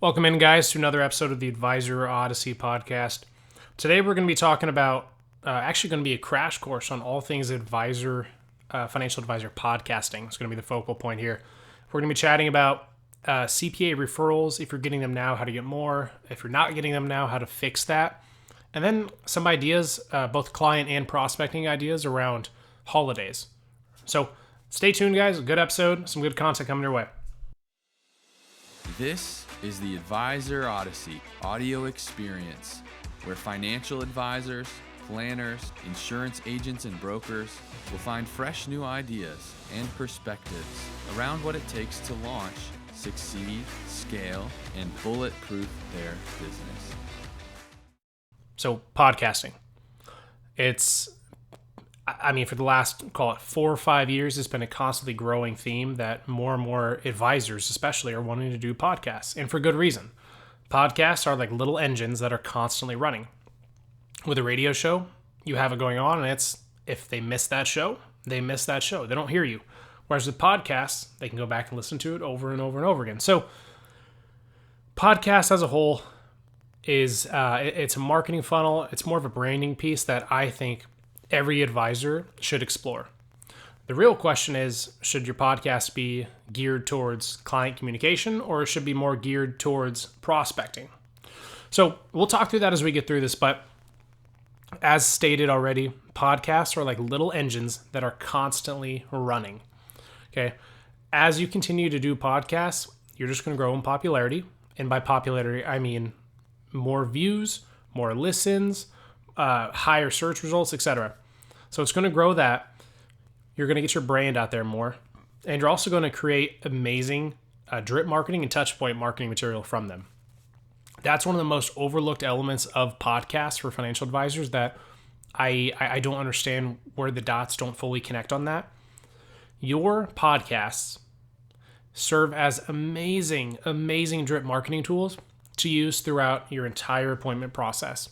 Welcome in, guys, to another episode of the Advisor Odyssey podcast. Today we're going to be talking about, actually going to be a crash course on all things financial advisor podcasting. It's going to be the focal point here. We're going to be chatting about CPA referrals, if you're getting them now, how to get more. If you're not getting them now, how to fix that. And then some ideas, both client and prospecting ideas around holidays. So stay tuned, guys. A good episode, some good content coming your way. This is the Advisor Odyssey audio experience, where financial advisors, planners, insurance agents, and brokers will find fresh new ideas and perspectives around what it takes to launch, succeed, scale, and bulletproof their business. So podcasting, for the last, call it 4 or 5 years, it's been a constantly growing theme that more and more advisors especially are wanting to do podcasts, and for good reason. Podcasts are like little engines that are constantly running. With a radio show, you have it going on, and it's, if they miss that show, they miss that show. They don't hear you. Whereas with podcasts, they can go back and listen to it over and over and over again. So podcasts as a whole is, it's a marketing funnel. It's more of a branding piece that I think every advisor should explore. The real question is, should your podcast be geared towards client communication, or it should be more geared towards prospecting? So we'll talk through that as we get through this, but as stated already, podcasts are like little engines that are constantly running. Okay. As you continue to do podcasts, you're just going to grow in popularity. And by popularity, I mean more views, more listens, higher search results, etc. So it's going to grow that. You're going to get your brand out there more. And you're also going to create amazing drip marketing and touch point marketing material from them. That's one of the most overlooked elements of podcasts for financial advisors that I don't understand where the dots don't fully connect on that. Your podcasts serve as amazing drip marketing tools to use throughout your entire appointment process.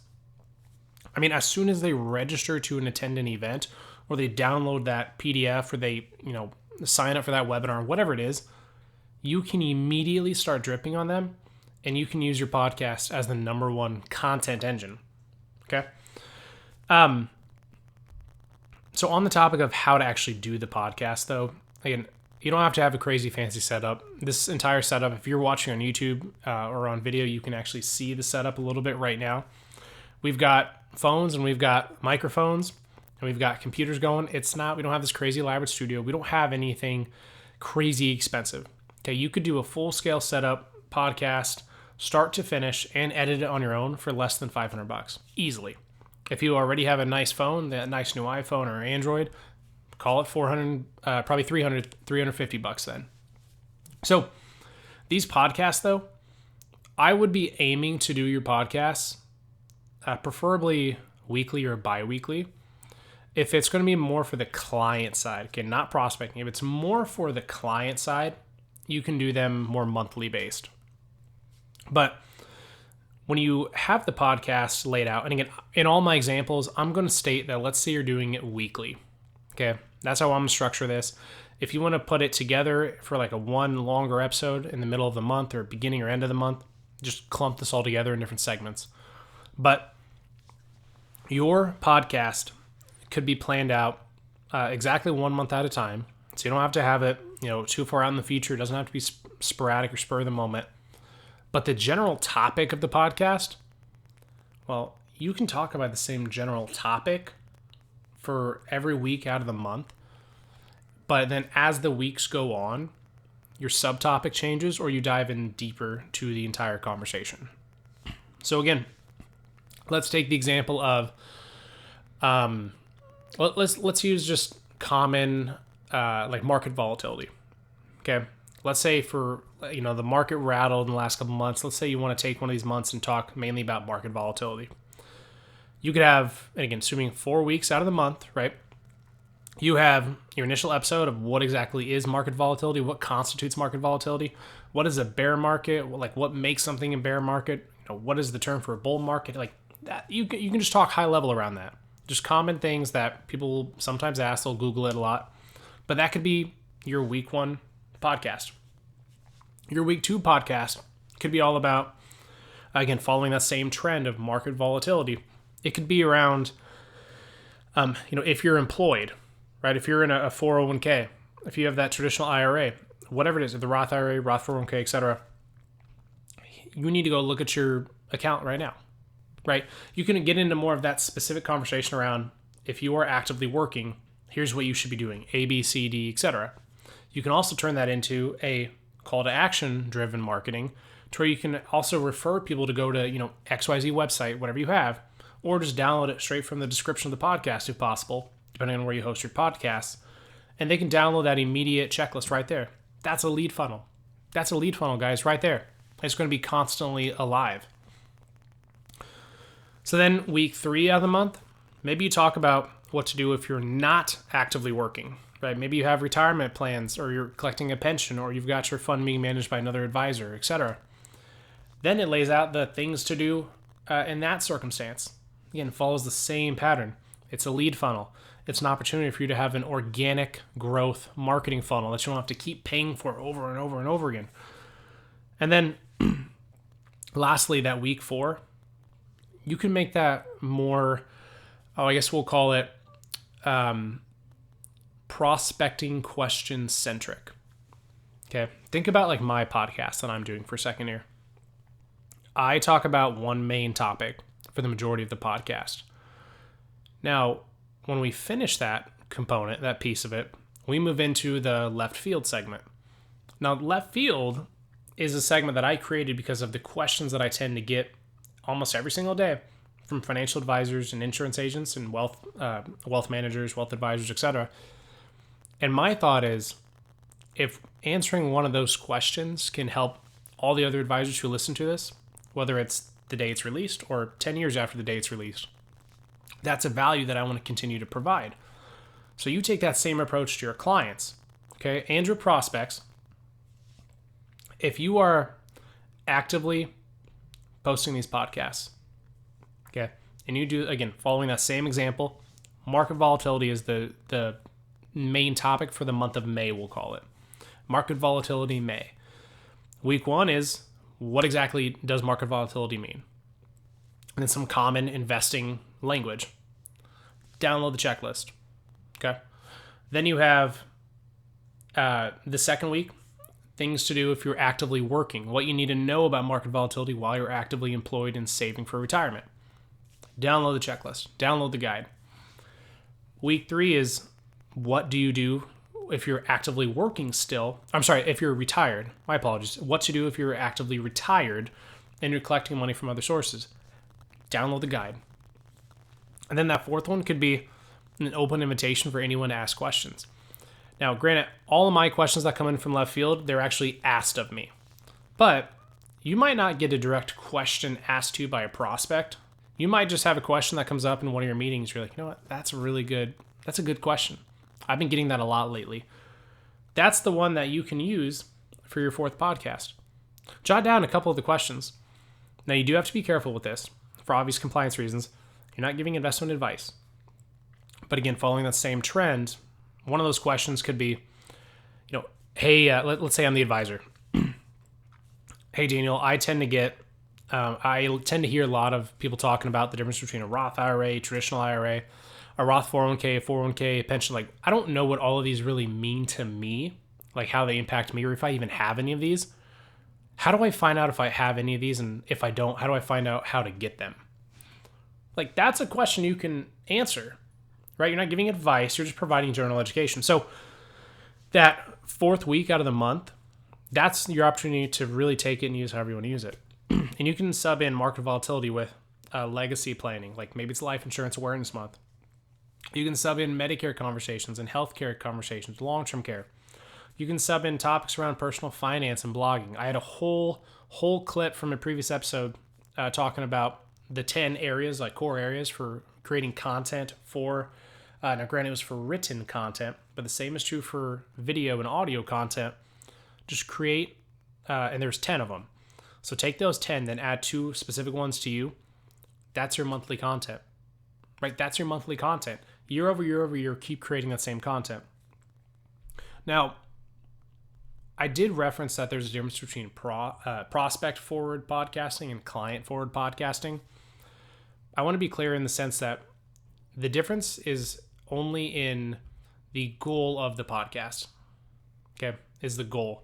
I mean, as soon as they register to attend an event, or they download that PDF, or they, sign up for that webinar, whatever it is, you can immediately start dripping on them, and you can use your podcast as the number one content engine. Okay. So on the topic of how to actually do the podcast, though, again, you don't have to have a crazy fancy setup. This entire setup, if you're watching on YouTube or on video, you can actually see the setup a little bit right now. We've got phones and we've got microphones and we've got computers going. We don't have this crazy elaborate studio. We don't have anything crazy expensive. Okay, you could do a full scale setup podcast, start to finish, and edit it on your own for less than $500 easily. If you already have a nice phone, that nice new iPhone or Android, call it $400, probably $350 then. So these podcasts, though, I would be aiming to do your podcasts preferably weekly or bi-weekly. If it's going to be more for the client side, okay, not prospecting. If it's more for the client side, you can do them more monthly based. But when you have the podcast laid out, and again, in all my examples, I'm going to state that let's say you're doing it weekly. Okay, that's how I'm going to structure this. If you want to put it together for like a one longer episode in the middle of the month or beginning or end of the month, just clump this all together in different segments. But your podcast could be planned out exactly 1 month at a time. So you don't have to have it, too far out in the future. It doesn't have to be sporadic or spur of the moment. But the general topic of the podcast, well, you can talk about the same general topic for every week out of the month. But then as the weeks go on, your subtopic changes or you dive in deeper to the entire conversation. So again, let's take the example of, let's use just common, like market volatility. Okay. Let's say for, the market rattled in the last couple months. Let's say you want to take one of these months and talk mainly about market volatility. You could have, and again, assuming 4 weeks out of the month, right? You have your initial episode of what exactly is market volatility, what constitutes market volatility, what is a bear market, like what makes something a bear market, what is the term for a bull market, like that. You can just talk high level around that. Just common things that people sometimes ask, they'll Google it a lot. But that could be your week 1 podcast. Your week 2 podcast Could be all about, again, following that same trend of market volatility. It could be around, if you're employed, right? If you're in a 401k, if you have that traditional IRA, whatever it is, the Roth IRA, Roth 401k, etc., you need to go look at your account right now, right? You can get into more of that specific conversation around if you are actively working, here's what you should be doing, A, B, C, D, etc. You can also turn that into a call to action driven marketing to where you can also refer people to go to, XYZ website, whatever you have, or just download it straight from the description of the podcast if possible, depending on where you host your podcasts. And they can download that immediate checklist right there. That's a lead funnel. That's a lead funnel, guys, right there. It's going to be constantly alive. So then week 3 of the month, maybe you talk about what to do if you're not actively working, right? Maybe you have retirement plans or you're collecting a pension or you've got your fund being managed by another advisor, etc. Then it lays out the things to do in that circumstance. Again, it follows the same pattern. It's a lead funnel. It's an opportunity for you to have an organic growth marketing funnel that you don't have to keep paying for over and over and over again. And then lastly, that week 4, you can make that more, I guess we'll call it prospecting question centric. Okay. Think about like my podcast that I'm doing for a second here. I talk about one main topic for the majority of the podcast. Now, when we finish that component, that piece of it, we move into the left field segment. Now, left field is a segment that I created because of the questions that I tend to get almost every single day from financial advisors and insurance agents and wealth managers, wealth advisors, etc. And my thought is, if answering one of those questions can help all the other advisors who listen to this, whether it's the day it's released or 10 years after the day it's released, that's a value that I want to continue to provide. So you take that same approach to your clients, okay, and your prospects. If you are actively posting these podcasts, okay, and you do, again, following that same example, market volatility is the main topic for the month of May, we'll call it. Market volatility May. Week 1 is, what exactly does market volatility mean? And then some common investing language. Download the checklist. Okay. Then you have the second week, things to do if you're actively working, what you need to know about market volatility while you're actively employed and saving for retirement. Download the checklist. Download the guide. Week 3 is, what do you do if you're actively working still? I'm sorry, if you're retired. My apologies. What to do if you're actively retired and you're collecting money from other sources. Download the guide. And then that fourth one could be an open invitation for anyone to ask questions. Now, granted, all of my questions that come in from left field, they're actually asked of me. But you might not get a direct question asked to you by a prospect. You might just have a question that comes up in one of your meetings. You're like, you know what? That's a good question. I've been getting that a lot lately. That's the one that you can use for your 4th podcast. Jot down a couple of the questions. Now, you do have to be careful with this for obvious compliance reasons. You're not giving investment advice. But again, following that same trend, one of those questions could be, hey, let's say I'm the advisor. Hey, Daniel, I tend to hear a lot of people talking about the difference between a Roth IRA, traditional IRA, a Roth 401k, a 401k, a pension. Like, I don't know what all of these really mean to me, like how they impact me or if I even have any of these. How do I find out if I have any of these? And if I don't, how do I find out how to get them? Like, that's a question you can answer, right? You're not giving advice. You're just providing general education. So that 4th week out of the month, that's your opportunity to really take it and use however you want to use it. And you can sub in market volatility with legacy planning. Like maybe it's Life Insurance Awareness Month. You can sub in Medicare conversations and healthcare conversations, long-term care. You can sub in topics around personal finance and blogging. I had a whole clip from a previous episode talking about the 10 areas, like core areas for creating content for, now granted it was for written content, but the same is true for video and audio content. Just create, and there's 10 of them. So take those 10, then add 2 specific ones to you. That's your monthly content, right? That's your monthly content. Year over year over year, keep creating that same content. Now, I did reference that there's a difference between prospect forward podcasting and client forward podcasting. I want to be clear in the sense that the difference is only in the goal of the podcast. Okay, is the goal.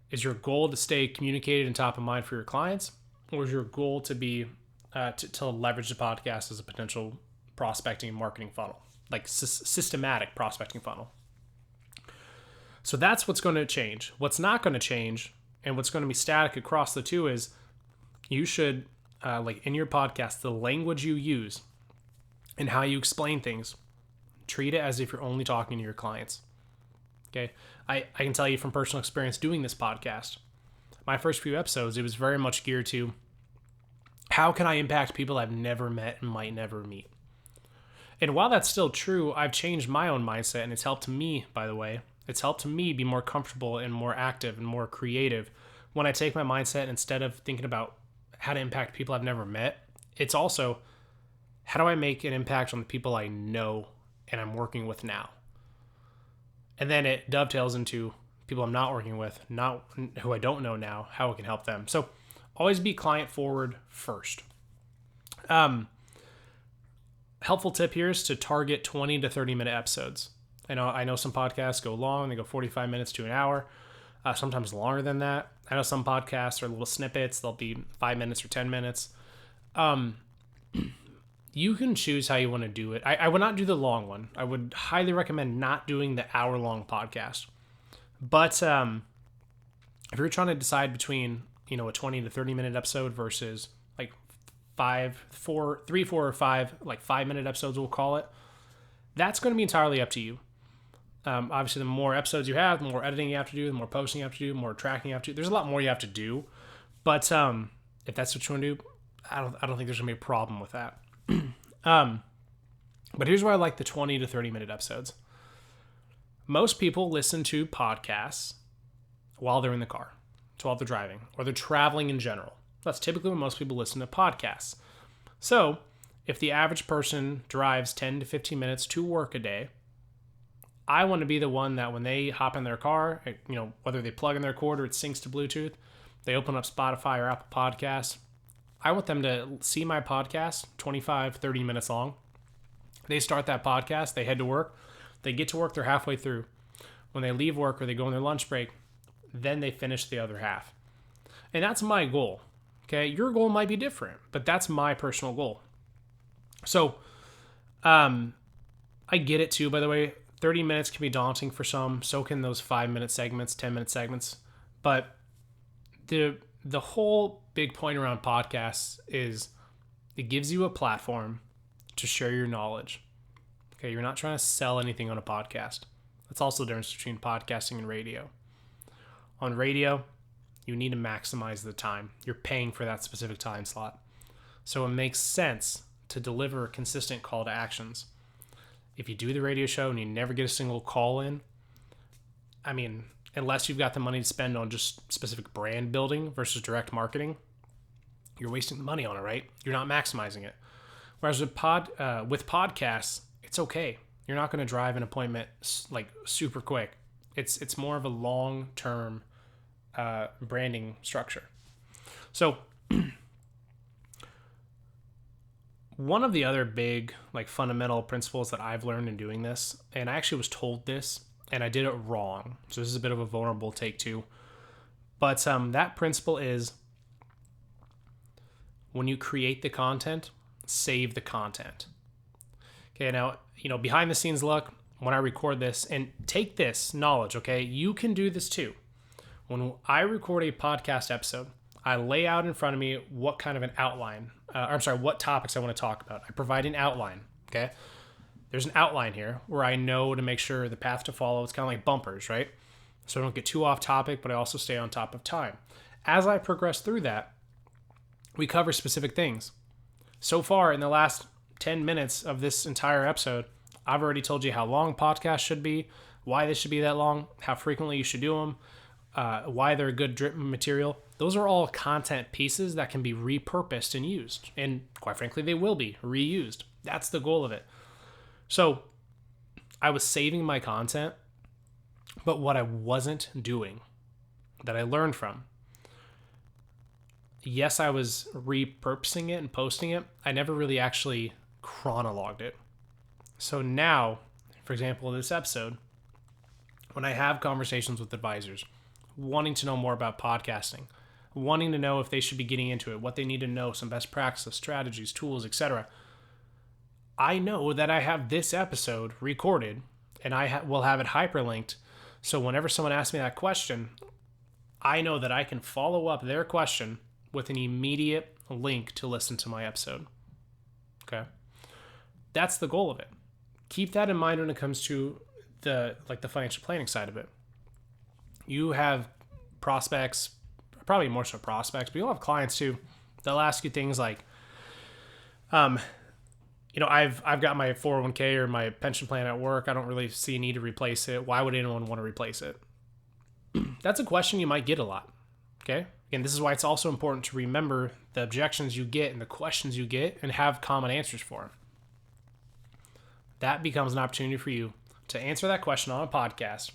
Is your goal to stay communicated and top of mind for your clients, or is your goal to be to leverage the podcast as a potential prospecting and marketing funnel, like systematic prospecting funnel? So that's what's going to change. What's not going to change, and what's going to be static across the two, is you should, like in your podcast, the language you use and how you explain things, treat it as if you're only talking to your clients. Okay, I can tell you from personal experience doing this podcast, my first few episodes, it was very much geared to how can I impact people I've never met and might never meet. And while that's still true, I've changed my own mindset, and it's helped me, by the way, it's helped me be more comfortable and more active and more creative when I take my mindset, instead of thinking about how to impact people I've never met, it's also how do I make an impact on the people I know and I'm working with now. And then it dovetails into people I'm not working with, not who I don't know now, how I can help them. So always be client forward first. Helpful tip here is to target 20 to 30 minute episodes. I know some podcasts go long, they go 45 minutes to an hour, sometimes longer than that. I know some podcasts are little snippets, they'll be 5 minutes or 10 minutes. You can choose how you want to do it. I would not do the long one. I would highly recommend not doing the hour-long podcast. But if you're trying to decide between, a 20 to 30 minute episode versus like 3, 4, or 5, like 5 minute episodes, we'll call it, that's going to be entirely up to you. Obviously, the more episodes you have, the more editing you have to do, the more posting you have to do, the more tracking you have to do. There's a lot more you have to do. But if that's what you want to do, I don't think there's going to be a problem with that. But here's why I like the 20 to 30 minute episodes. Most people listen to podcasts while they're in the car, while they're driving, or they're traveling in general. That's typically when most people listen to podcasts. So if the average person drives 10 to 15 minutes to work a day, I want to be the one that when they hop in their car, whether they plug in their cord or it syncs to Bluetooth, they open up Spotify or Apple Podcasts, I want them to see my podcast, 25, 30 minutes long. They start that podcast, they head to work, they get to work, they're halfway through. When they leave work or they go on their lunch break, then they finish the other half. And that's my goal. Okay, your goal might be different, but that's my personal goal. So, I get it too, by the way. 30 minutes can be daunting for some. So can those 5-minute segments, 10-minute segments. But the whole big point around podcasts is it gives you a platform to share your knowledge. Okay, you're not trying to sell anything on a podcast. That's also the difference between podcasting and radio. On radio, you need to maximize the time. You're paying for that specific time slot. So it makes sense to deliver consistent call to actions. If you do the radio show and you never get a single call in, unless you've got the money to spend on just specific brand building versus direct marketing, you're wasting the money on it, right? You're not maximizing it. Whereas with podcasts, it's okay. You're not going to drive an appointment like super quick. It's more of a long-term branding structure. So one of the other big fundamental principles that I've learned in doing this, and I actually was told this and I did it wrong, so this is a bit of a vulnerable take too, but that principle is when you create the content, save the content. Okay, now behind the scenes look when I record this, and take this knowledge, okay, you can do this too. When I record a podcast episode, I lay out in front of me what kind of an outline, what topics I want to talk about. I provide an outline, okay? There's an outline here where I know to make sure the path to follow. It's kind of like bumpers, right? So I don't get too off topic, but I also stay on top of time. As I progress through that, we cover specific things. So far, in the last 10 minutes of this entire episode, I've already told you how long podcasts should be, why they should be that long, how frequently you should do them, why they're good drip material. Those are all content pieces that can be repurposed and used. And quite frankly, they will be reused. That's the goal of it. So I was saving my content, but what I wasn't doing that I learned from. Yes, I was repurposing it and posting it. I never really actually chronologued it. So now, for example, in this episode, when I have conversations with advisors wanting to know more about podcasting, wanting to know if they should be getting into it, what they need to know, some best practices, strategies, tools, etc., I know that I have this episode recorded and I will have it hyperlinked. So whenever someone asks me that question, I know that I can follow up their question with an immediate link to listen to my episode. Okay? That's the goal of it. Keep that in mind when it comes to the financial planning side of it. You have prospects, probably more so prospects, but you'll have clients too. They'll ask you things like, I've got my 401k or my pension plan at work. I don't really see a need to replace it. Why would anyone want to replace it? That's a question you might get a lot. Okay. Again, this is why it's also important to remember the objections you get and the questions you get and have common answers for them. That becomes an opportunity for you to answer that question on a podcast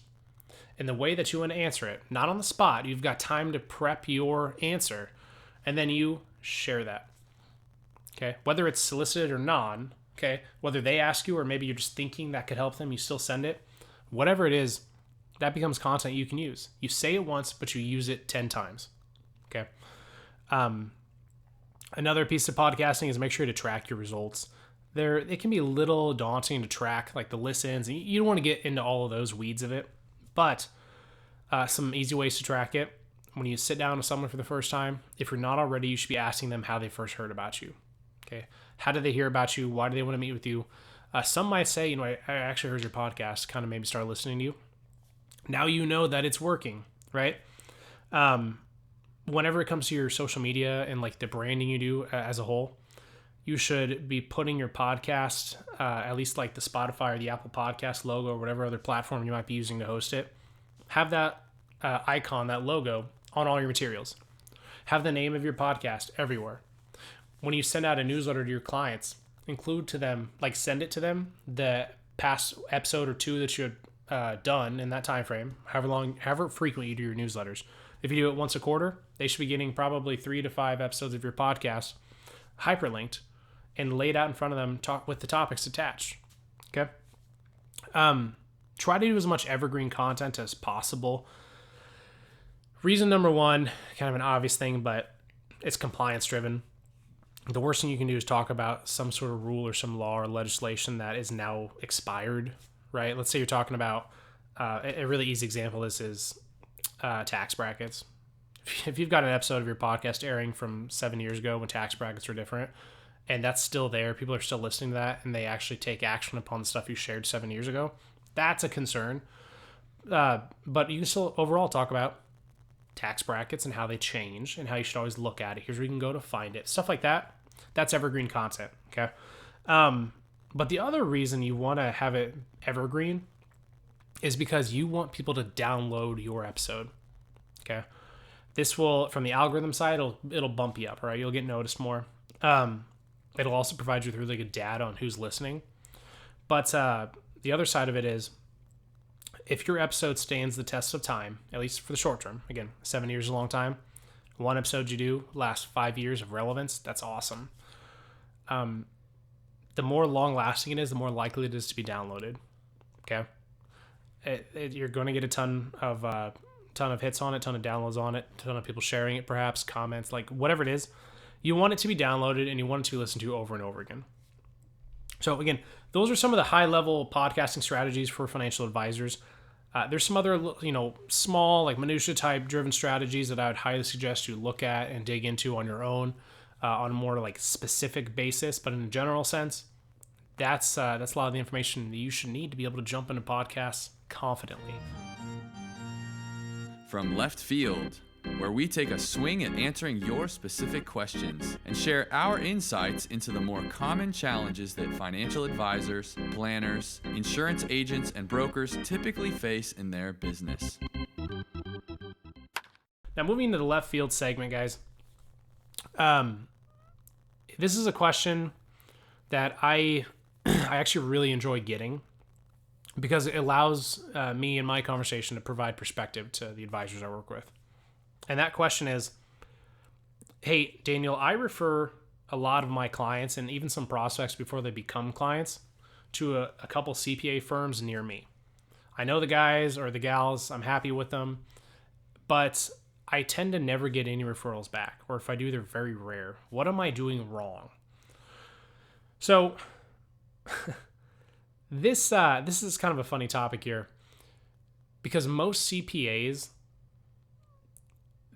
in the way that you want to answer it, not on the spot. You've got time to prep your answer, and then you share that. Okay, whether it's solicited or non, okay, whether they ask you or maybe you're just thinking that could help them, you still send it. Whatever it is, that becomes content you can use. You say it once, but you use it 10 times. Okay. Another piece of podcasting is make sure to track your results. It can be a little daunting to track like the listens, and you don't want to get into all of those weeds of it, but some easy ways to track it. When you sit down with someone for the first time, if you're not already, you should be asking them how they first heard about you. Okay. How did they hear about you? Why do they want to meet with you? Some might say, I actually heard your podcast, kind of maybe start listening to you. Now you know that it's working, right? Whenever it comes to your social media and like the branding you do as a whole, you should be putting your podcast, at least like the Spotify or the Apple Podcast logo or whatever other platform you might be using to host it. Have that icon, that logo on all your materials. Have the name of your podcast everywhere. When you send out a newsletter to your clients, include to them, like send it to them, the past episode or two that you had done in that time frame, however frequent you do your newsletters. If you do it once a quarter, they should be getting probably 3 to 5 episodes of your podcast hyperlinked and laid out in front of them with the topics attached. Okay. Try to do as much evergreen content as possible. Reason number one, kind of an obvious thing, but it's compliance driven. The worst thing you can do is talk about some sort of rule or some law or legislation that is now expired, right? Let's say you're talking about a really easy example. This is tax brackets. If you've got an episode of your podcast airing from 7 years ago when tax brackets were different, and that's still there, people are still listening to that, and they actually take action upon the stuff you shared 7 years ago, that's a concern. But you can still overall talk about tax brackets and how they change and how you should always look at it. Here's where you can go to find it. Stuff like that. That's evergreen content. Okay. But the other reason you want to have it evergreen is because you want people to download your episode. Okay. This will, from the algorithm side, it'll bump you up, right? You'll get noticed more. It'll also provide you with really good data on who's listening. But the other side of it is, if your episode stands the test of time, at least for the short term, again, 7 years is a long time. One episode you do lasts 5 years of relevance. That's awesome. The more long lasting it is, the more likely it is to be downloaded. Okay. You're going to get a ton of hits on it, ton of downloads on it, ton of people sharing it, perhaps comments, like whatever it is. You want it to be downloaded and you want it to be listened to over and over again. So again, those are some of the high level podcasting strategies for financial advisors. There's some other, small, like minutia type driven strategies that I would highly suggest you look at and dig into on your own, on a more like specific basis. But in a general sense, that's a lot of the information that you should need to be able to jump into podcasts confidently. From left field, where we take a swing at answering your specific questions and share our insights into the more common challenges that financial advisors, planners, insurance agents, and brokers typically face in their business. Now, moving to the left field segment, guys. This is a question that I actually really enjoy getting because it allows me in my conversation to provide perspective to the advisors I work with. And that question is, hey, Daniel, I refer a lot of my clients and even some prospects before they become clients to a couple CPA firms near me. I know the guys or the gals, I'm happy with them, but I tend to never get any referrals back. Or if I do, they're very rare. What am I doing wrong? So this is kind of a funny topic here, because most CPAs,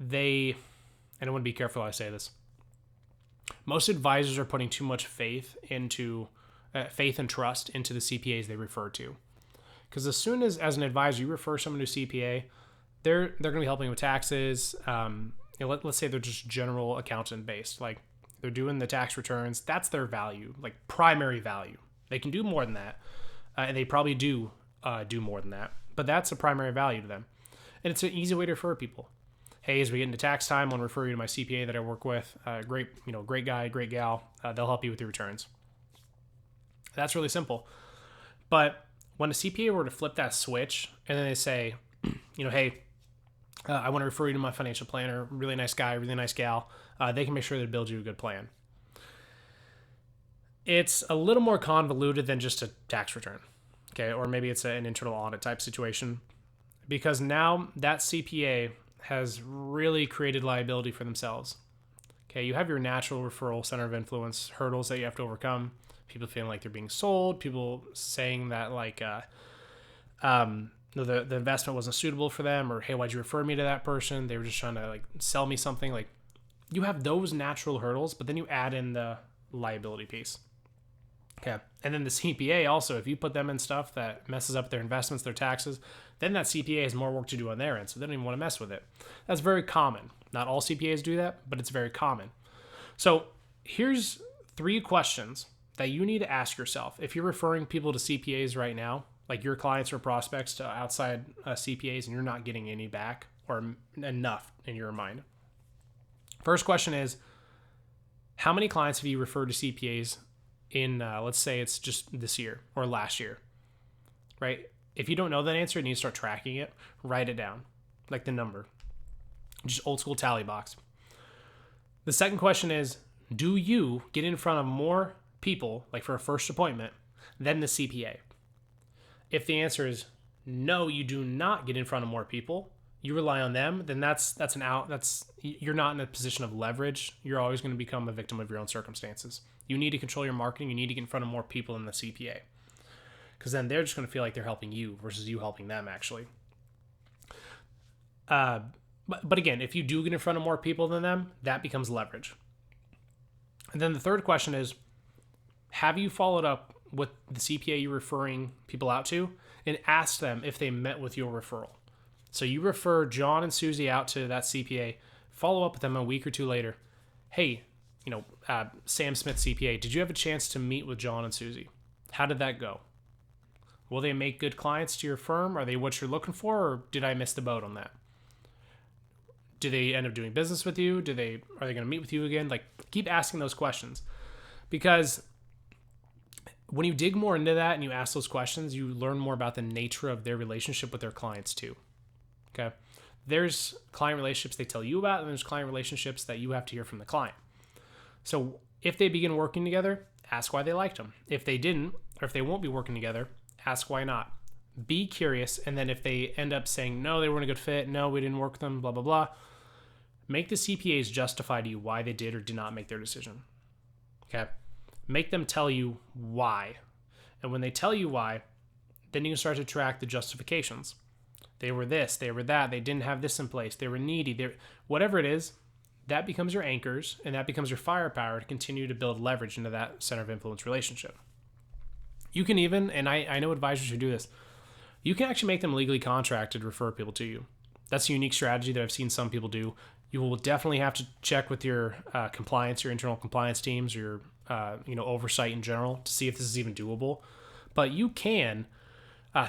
and I want to be careful how I say this, most advisors are putting too much faith and trust into the CPAs they refer to. Because as soon as an advisor, you refer someone to CPA, they're going to be helping with taxes. Let's say they're just general accountant based. Like, they're doing the tax returns. That's their value, like primary value. They can do more than that. And they probably do more than that. But that's a primary value to them. And it's an easy way to refer people. Hey, as we get into tax time, I want to refer you to my CPA that I work with. Great guy, great gal. They'll help you with your returns. That's really simple. But when a CPA were to flip that switch and then they say, hey, I want to refer you to my financial planner, really nice guy, really nice gal, they can make sure they build you a good plan. It's a little more convoluted than just a tax return, okay? Or maybe it's an internal audit type situation, because now that CPA has really created liability for themselves. Okay, you have your natural referral center of influence hurdles that you have to overcome. People feeling like they're being sold. People saying that the investment wasn't suitable for them, or hey, why'd you refer me to that person? They were just trying to sell me something. Like, you have those natural hurdles, but then you add in the liability piece. Okay, and then the CPA also, if you put them in stuff that messes up their investments, their taxes, then that CPA has more work to do on their end, so they don't even want to mess with it. That's very common. Not all CPAs do that, but it's very common. So here's 3 questions that you need to ask yourself. If you're referring people to CPAs right now, like your clients or prospects to outside CPAs, and you're not getting any back or enough in your mind. First question is, how many clients have you referred to CPAs in, let's say it's just this year or last year, right? If you don't know that answer and you start tracking it, write it down, like the number, just old school tally box. The second question is, do you get in front of more people, like for a first appointment, than the CPA? If the answer is no, you do not get in front of more people, you rely on them, then that's an out. You're not in a position of leverage. You're always going to become a victim of your own circumstances. You need to control your marketing. You need to get in front of more people than the CPA, because then they're just going to feel like they're helping you versus you helping them, actually. But again, if you do get in front of more people than them, that becomes leverage. And then the third question is, have you followed up with the CPA you're referring people out to and asked them if they met with your referral? So you refer John and Susie out to that CPA, follow up with them a week or 2 later. Hey, Sam Smith CPA, did you have a chance to meet with John and Susie? How did that go? Will they make good clients to your firm? Are they what you're looking for, or did I miss the boat on that? Do they end up doing business with you? Are they going to meet with you again? Keep asking those questions, because when you dig more into that and you ask those questions, you learn more about the nature of their relationship with their clients too. Okay. There's client relationships they tell you about, and there's client relationships that you have to hear from the client. So if they begin working together, ask why they liked them. If they didn't, or if they won't be working together, ask why not. Be curious. And then if they end up saying, no, they weren't a good fit, no, we didn't work with them, blah, blah, blah, make the CPAs justify to you why they did or did not make their decision. Okay. Make them tell you why. And when they tell you why, then you can start to track the justifications. They were this, they were that, they didn't have this in place, they were needy, whatever it is, that becomes your anchors, and that becomes your firepower to continue to build leverage into that center of influence relationship. You can even, and I know advisors who do this, you can actually make them legally contracted to refer people to you. That's a unique strategy that I've seen some people do. You will definitely have to check with your compliance, your internal compliance teams, or your oversight in general to see if this is even doable. But you can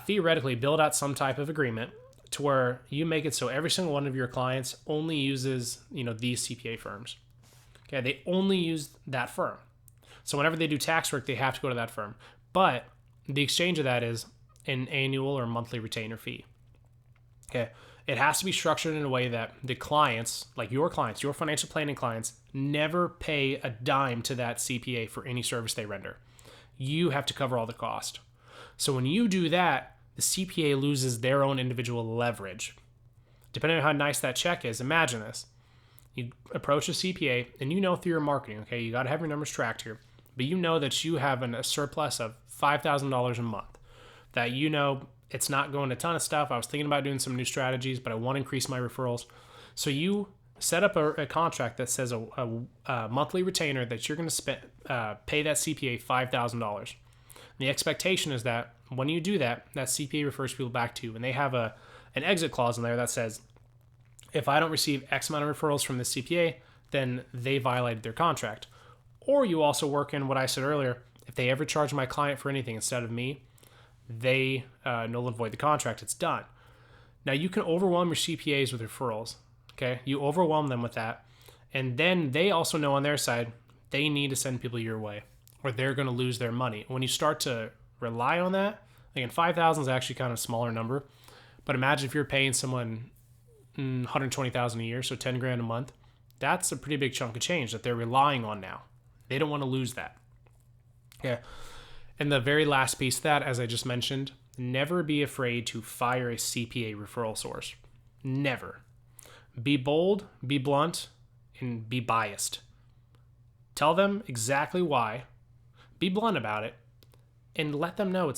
theoretically build out some type of agreement to where you make it so every single one of your clients only uses these CPA firms. Okay, they only use that firm. So whenever they do tax work, they have to go to that firm. But the exchange of that is an annual or monthly retainer fee. Okay, It has to be structured in a way that the clients, like your clients, your financial planning clients, never pay a dime to that CPA for any service they render. You have to cover all the cost. So when you do that, the CPA loses their own individual leverage. Depending on how nice that check is, imagine this. You approach a CPA and you know through your marketing, okay, you got to have your numbers tracked here, but you know that you have a surplus of $5,000 a month, that you know it's not going a ton of stuff. I was thinking about doing some new strategies, but I want to increase my referrals. So set up a contract that says a monthly retainer that you're going to pay that CPA $5,000. The expectation is that when you do that, that CPA refers people back to you, and they have an exit clause in there that says, if I don't receive X amount of referrals from the CPA, then they violated their contract. Or you also work in what I said earlier, if they ever charge my client for anything instead of me, they null and void the contract. It's done. Now you can overwhelm your CPAs with referrals. Okay, you overwhelm them with that, and then they also know on their side they need to send people your way, or they're going to lose their money. When you start to rely on that, again, 5,000 is actually kind of a smaller number, but imagine if you're paying someone 120,000 a year, so 10 grand a month. That's a pretty big chunk of change that they're relying on now. They don't want to lose that. Okay. And the very last piece of that, as I just mentioned, never be afraid to fire a CPA referral source. Never. Be bold, be blunt, and be biased. Tell them exactly why. Be blunt about it, and let them know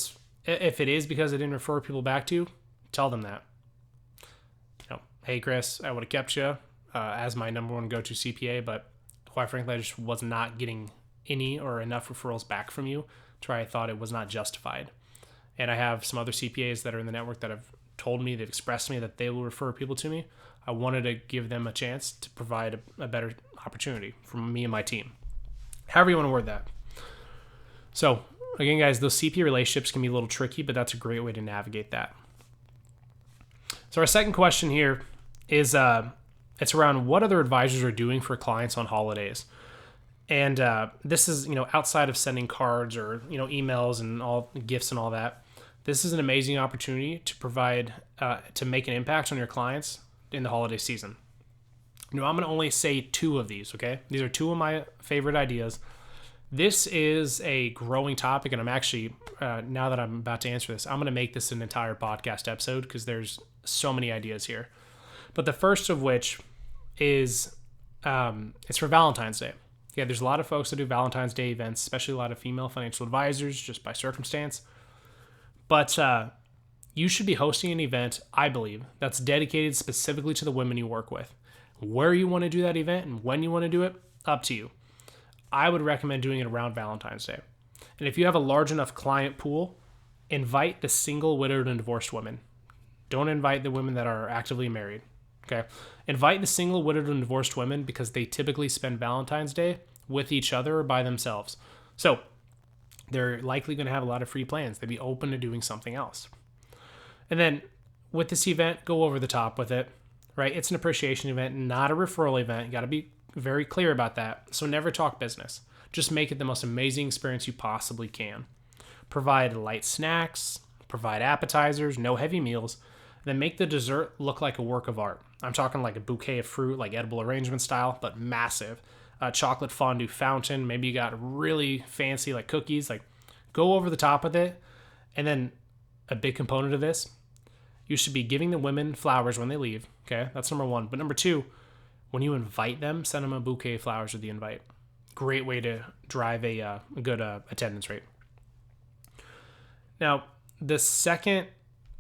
if it is because I didn't refer people back to you, tell them that. Hey Chris, I would have kept you as my number one go-to CPA, but quite frankly, I just was not getting any or enough referrals back from you to where I thought it was not justified. And I have some other CPAs that are in the network that have told me, they've expressed to me that they will refer people to me. I wanted to give them a chance to provide a better opportunity for me and my team. However you want to word that. So again, guys, those CPA relationships can be a little tricky, but that's a great way to navigate that. So our second question here is it's around what other advisors are doing for clients on holidays. And this is, outside of sending cards or, emails and all gifts and all that, this is an amazing opportunity to provide, to make an impact on your clients in the holiday season. I'm going to only say two of these, okay? These are two of my favorite ideas. This is a growing topic, and I'm actually, now that I'm about to answer this, I'm going to make this an entire podcast episode because there's so many ideas here. But the first of which is, it's for Valentine's Day. Yeah, there's a lot of folks that do Valentine's Day events, especially a lot of female financial advisors, just by circumstance. But you should be hosting an event, I believe, that's dedicated specifically to the women you work with. Where you want to do that event and when you want to do it, up to you. I would recommend doing it around Valentine's Day. And if you have a large enough client pool, invite the single, widowed, and divorced women. Don't invite the women that are actively married. Okay. Invite the single, widowed, and divorced women because they typically spend Valentine's Day with each other or by themselves. So they're likely going to have a lot of free plans. They'd be open to doing something else. And then with this event, go over the top with it, right? It's an appreciation event, not a referral event. You got to be very clear about that. So never talk business. Just make it the most amazing experience you possibly can. Provide light snacks, provide appetizers, no heavy meals, then make the dessert look like a work of art. I'm talking like a bouquet of fruit, like edible arrangement style, but massive. A chocolate fondue fountain. Maybe you got really fancy like cookies. Like go over the top with it. And then a big component of this, you should be giving the women flowers when they leave. Okay, that's number one. But number two, when you invite them, send them a bouquet of flowers with the invite. Great way to drive a good attendance rate. Now, the second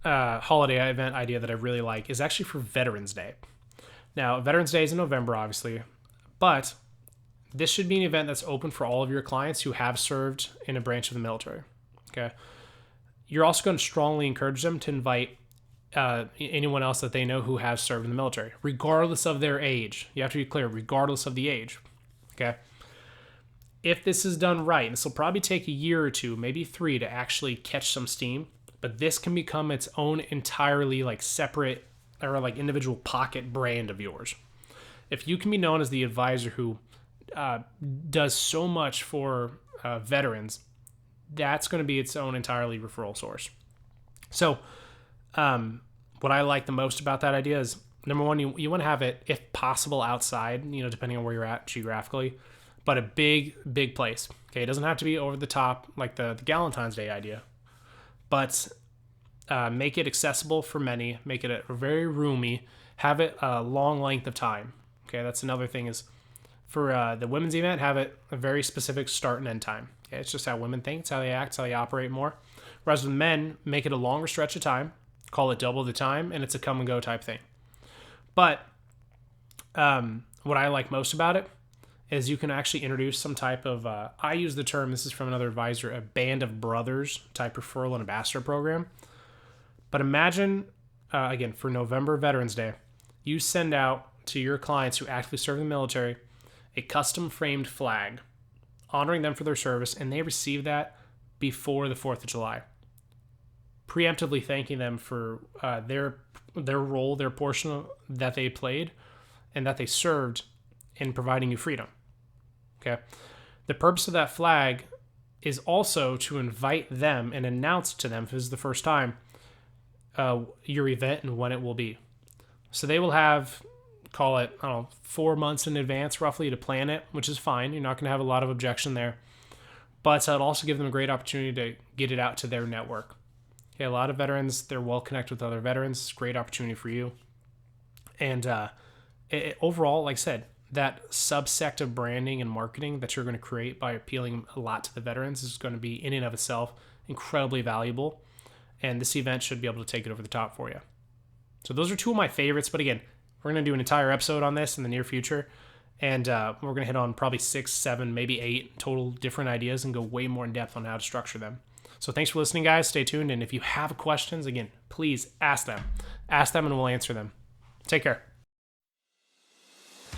holiday event idea that I really like is actually for Veterans Day. Now, Veterans Day is in November, obviously, but this should be an event that's open for all of your clients who have served in a branch of the military. Okay. You're also going to strongly encourage them to invite anyone else that they know who has served in the military, regardless of their age. You have to be clear, regardless of the age. Okay. If this is done right, this will probably take a year or two, maybe 3 to actually catch some steam, but this can become its own entirely like separate or like individual pocket brand of yours. If you can be known as the advisor who does so much for veterans, that's going to be its own entirely referral source. So what I like the most about that idea is, number one, you want to have it, if possible, outside, depending on where you're at geographically, but a big place. Okay, it doesn't have to be over the top like the Galentine's Day idea, but make it accessible for many, make it a very roomy, have it a long length of time. Okay, that's another thing is for the women's event, have it a very specific start and end time. Okay, it's just how women think, it's how they act, it's how they operate more. Whereas with men, make it a longer stretch of time, call it double the time, and it's a come and go type thing. But what I like most about it is you can actually introduce some type of, I use the term, this is from another advisor, a band of brothers type referral and ambassador program. But imagine, again, for November Veterans Day, you send out to your clients who actively serve in the military a custom framed flag honoring them for their service, and they receive that before the 4th of July, preemptively thanking them for their role, their portion that they played and that they served in providing you freedom. Okay. The purpose of that flag is also to invite them and announce to them, if this is the first time, your event and when it will be. So they will have, call it, 4 months in advance roughly to plan it, which is fine. You're not going to have a lot of objection there. But it'll also give them a great opportunity to get it out to their network. Okay, a lot of veterans, they're well connected with other veterans. It's a great opportunity for you. And overall, like I said, that subsect of branding and marketing that you're going to create by appealing a lot to the veterans is going to be in and of itself incredibly valuable. And this event should be able to take it over the top for you. So those are two of my favorites. But again, we're going to do an entire episode on this in the near future. And we're going to hit on probably 6, 7, maybe 8 total different ideas and go way more in depth on how to structure them. So thanks for listening, guys. Stay tuned. And if you have questions, again, please ask them. Ask them and we'll answer them. Take care.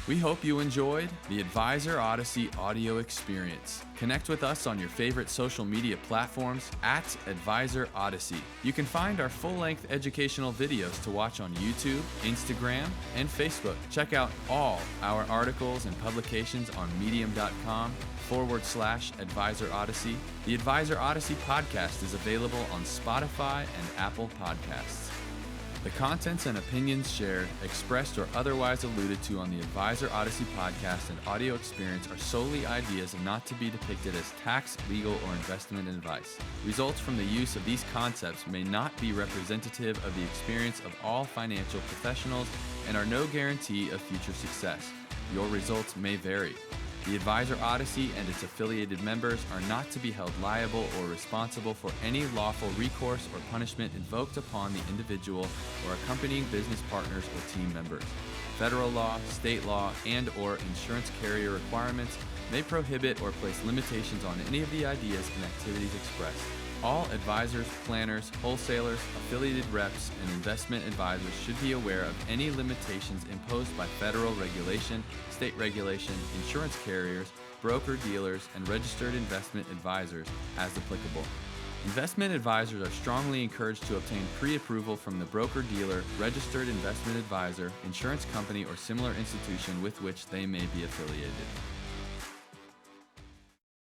We hope you enjoyed the Advisor Odyssey audio experience. Connect with us on your favorite social media platforms at Advisor Odyssey. You can find our full-length educational videos to watch on YouTube, Instagram, and Facebook. Check out all our articles and publications on medium.com/Advisor Odyssey. The Advisor Odyssey podcast is available on Spotify and Apple Podcasts. The contents and opinions shared, expressed, or otherwise alluded to on the Advisor Odyssey podcast and audio experience are solely ideas and not to be depicted as tax, legal, or investment advice. Results from the use of these concepts may not be representative of the experience of all financial professionals and are no guarantee of future success. Your results may vary. The Advisor Odyssey and its affiliated members are not to be held liable or responsible for any lawful recourse or punishment invoked upon the individual or accompanying business partners or team members. Federal law, state law, and/or insurance carrier requirements may prohibit or place limitations on any of the ideas and activities expressed. All advisors, planners, wholesalers, affiliated reps, and investment advisors should be aware of any limitations imposed by federal regulation, state regulation, insurance carriers, broker-dealers, and registered investment advisors as applicable. Investment advisors are strongly encouraged to obtain pre-approval from the broker-dealer, registered investment advisor, insurance company, or similar institution with which they may be affiliated.